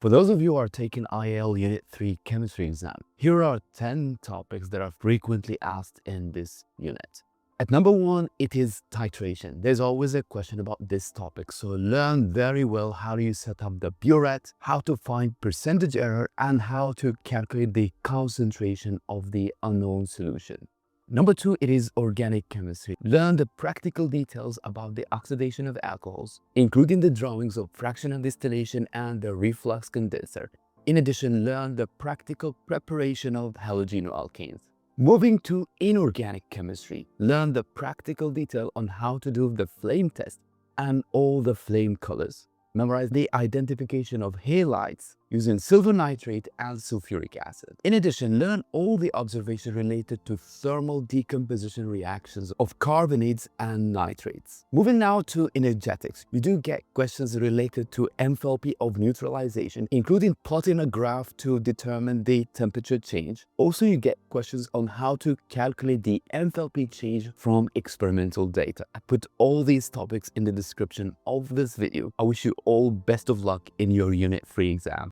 For those of you who are taking IAL Unit 3 Chemistry exam, here are 10 topics that are frequently asked in this unit. At number 1, it is titration. There's always a question about this topic, so learn very well how do you set up the burette, how to find percentage error, and how to calculate the concentration of the unknown solution. Number 2, it is organic chemistry. Learn the practical details about the oxidation of alcohols, including the drawings of fractional distillation and the reflux condenser. In addition, learn the practical preparation of halogenoalkanes. Moving to inorganic chemistry, learn the practical detail on how to do the flame test and all the flame colors. Memorize the identification of halides using silver nitrate and sulfuric acid. In addition, learn all the observations related to thermal decomposition reactions of carbonates and nitrates. Moving now to energetics, you do get questions related to enthalpy of neutralisation, including plotting a graph to determine the temperature change. Also, you get questions on how to calculate the enthalpy change from experimental data. I put all these topics in the description of this video. I wish you all best of luck in your Unit 3 exam.